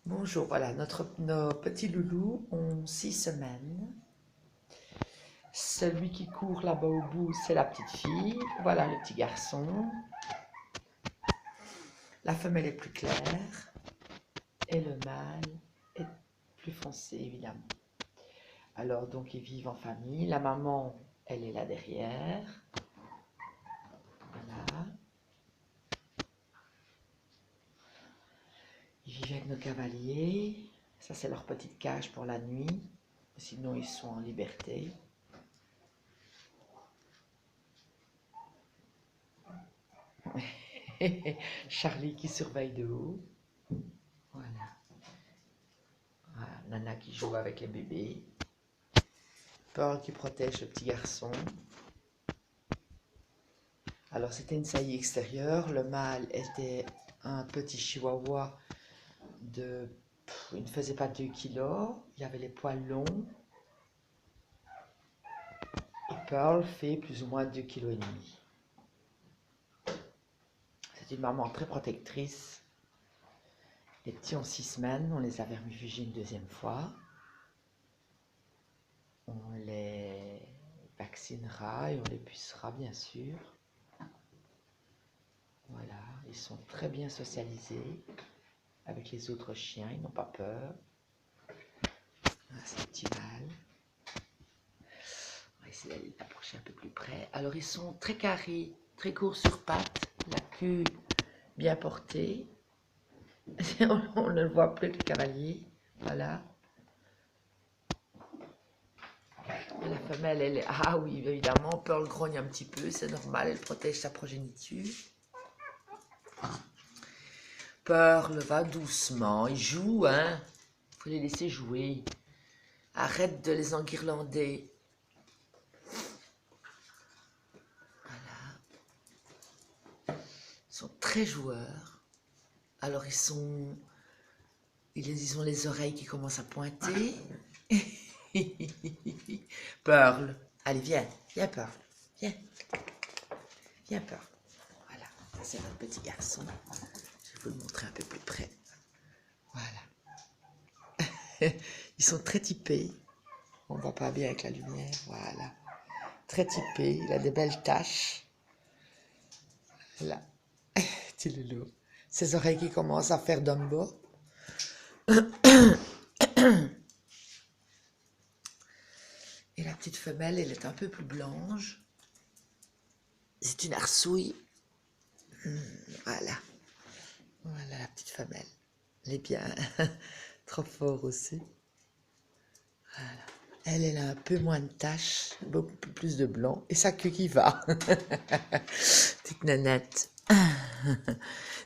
Bonjour, voilà, nos petits loulous ont 6 semaines. Celui qui court là-bas au bout, c'est la petite fille. Voilà le petit garçon. La femelle est plus claire et le mâle est plus foncé, évidemment. Alors, donc, ils vivent en famille. La maman, elle est là derrière. Voilà. Ils vivent avec nos cavaliers. Ça, c'est leur petite cage pour la nuit. Sinon, ils sont en liberté. Charlie qui surveille de haut. Voilà. Voilà. Nana qui joue avec les bébés. Pearl qui protège le petit garçon. Alors c'était une saillie extérieure. Le mâle était un petit chihuahua de... il ne faisait pas 2 kilos. Il avait les poils longs. Et Pearl fait plus ou moins 2,5 kg. C'est une maman très protectrice. Les petits ont 6 semaines. On les avait réfugiés une deuxième fois. On les vaccinera et on les pucera bien sûr. Voilà, ils sont très bien socialisés avec les autres chiens, ils n'ont pas peur. Voilà, c'est un petit mâle. On va essayer d'aller l'approcher un peu plus près. Alors ils sont très carrés, très courts sur pattes, la queue bien portée. On ne le voit plus que le cavalier. Voilà. Et la femelle, elle est... Ah oui, évidemment, Pearl grogne un petit peu, c'est normal, elle protège sa progéniture. Pearl va doucement, ils jouent, hein. Faut les laisser jouer. Arrête de les enguirlander. Voilà. Ils sont très joueurs. Alors ils ont les oreilles qui commencent à pointer. Pearl. Allez, viens. Viens, Pearl. Viens. Viens, Pearl. Voilà. Ça, c'est notre petit garçon. Je vais vous le montrer un peu plus près. Voilà. Ils sont très typés. On ne voit pas bien avec la lumière. Voilà. Très typé. Il a des belles taches. Là. Petit loulou. Ses oreilles qui commencent à faire Dumbo. Et la petite femelle, elle est un peu plus blanche. C'est une arsouille. Voilà. Voilà la petite femelle. Elle est bien. Trop fort aussi. Voilà. Elle a un peu moins de taches, beaucoup plus de blanc. Et sa queue qui va. Petite nanette.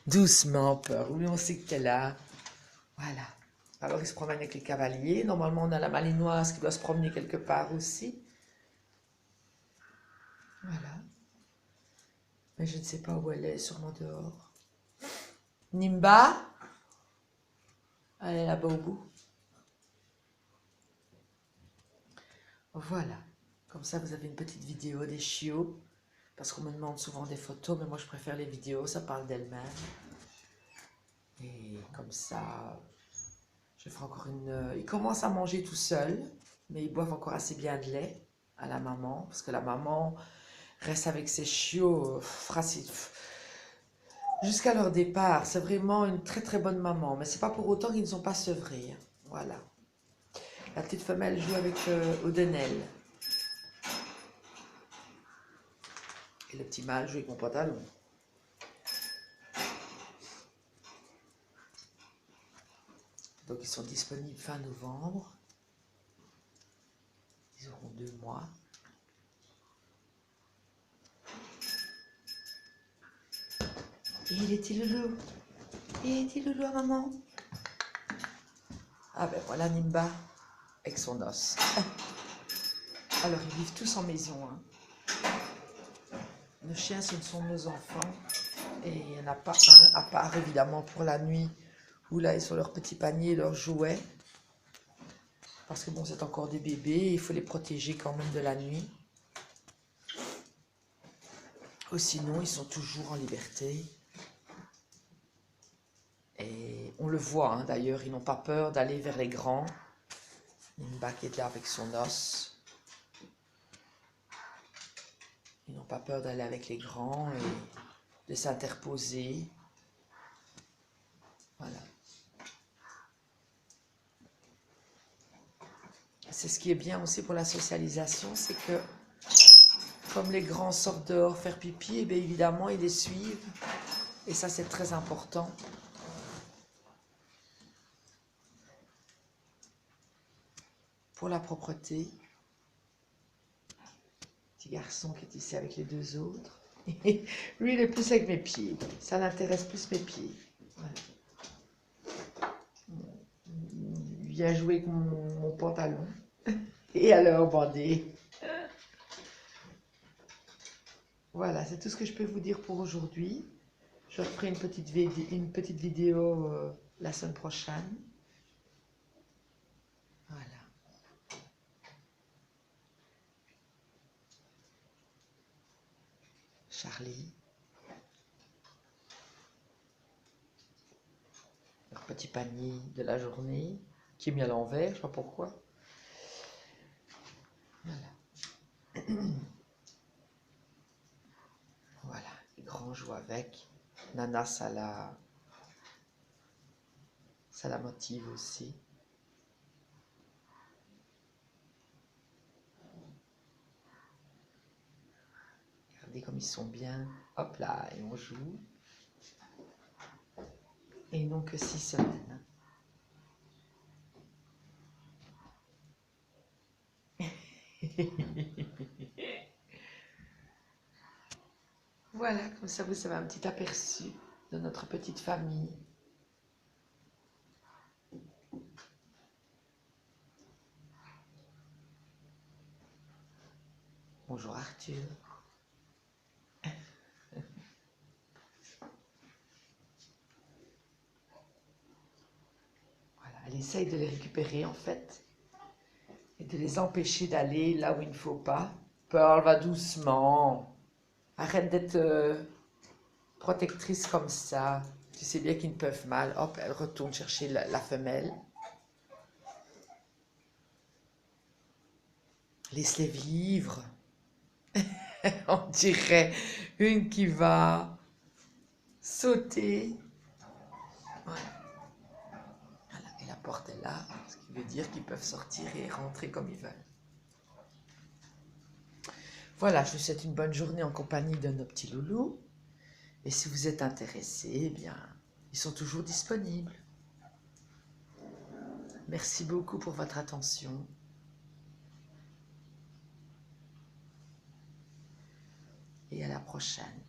Doucement, Pearl. Oui, on sait que t'es là. Voilà. Alors, il se promène avec les cavaliers. Normalement, on a la malinoise qui doit se promener quelque part aussi. Voilà. Mais je ne sais pas où elle est, sûrement dehors. Nimba? Elle est là-bas au bout. Voilà. Comme ça, vous avez une petite vidéo des chiots. Parce qu'on me demande souvent des photos, mais moi, je préfère les vidéos. Ça parle d'elles-mêmes. Et comme ça, je ferai encore une... Ils commencent à manger tout seuls, mais ils boivent encore assez bien de lait à la maman. Parce que la maman reste avec ses chiots jusqu'à leur départ. C'est vraiment une très très bonne maman. Mais c'est pas pour autant qu'ils ne sont pas sevrés. Voilà. La petite femelle joue avec Odenel. Et le petit mâle joue avec mon pantalon. Donc ils sont disponibles fin novembre. Ils auront 2 mois. Et il est petit loulou. Et petit loulou à maman. Ah ben voilà Nimba avec son os. Alors ils vivent tous en maison. Hein. Nos chiens, ce sont nos enfants. Et il n'y en a pas un, à part évidemment pour la nuit, où là ils sont leur petit panier, leurs jouets. Parce que bon, c'est encore des bébés, il faut les protéger quand même de la nuit. Ou sinon, ils sont toujours en liberté. Et on le voit, hein, d'ailleurs, ils n'ont pas peur d'aller vers les grands. Nimba qui est là avec son os. Ils n'ont pas peur d'aller avec les grands et de s'interposer. Voilà. C'est ce qui est bien aussi pour la socialisation, c'est que comme les grands sortent dehors faire pipi, et bien évidemment ils les suivent. Et ça c'est très important. Pour la propreté. Petit garçon qui est ici avec les deux autres. Lui il est plus avec mes pieds. Ça l'intéresse plus mes pieds. Voilà. Il vient jouer avec mon pantalon. Et alors bandé. Voilà, c'est tout ce que je peux vous dire pour aujourd'hui. Je referai une petite vidéo la semaine prochaine. Voilà. Charlie. Leur petit panier de la journée, qui est mis à l'envers, je ne sais pas pourquoi. Voilà. Voilà, les grands jouent avec. Nana, ça la motive aussi. Regardez comme ils sont bien. Hop là, et on joue. Et ils n'ont que 6 semaines. Voilà, comme ça vous avez un petit aperçu de notre petite famille. Bonjour Arthur. Voilà, elle essaye de les récupérer en fait. Et de les empêcher d'aller là où il ne faut pas. Pearl, va doucement. Arrête d'être protectrice comme ça. Tu sais bien qu'ils ne peuvent mal. Hop, elle retourne chercher la femelle. Laisse-les vivre. On dirait une qui va sauter. Voilà. Voilà. Et la porte est là, ce qui veut dire qu'ils peuvent sortir et rentrer comme ils veulent. Voilà, je vous souhaite une bonne journée en compagnie de nos petits loulous. Et si vous êtes intéressés, eh bien, ils sont toujours disponibles. Merci beaucoup pour votre attention. Et à la prochaine.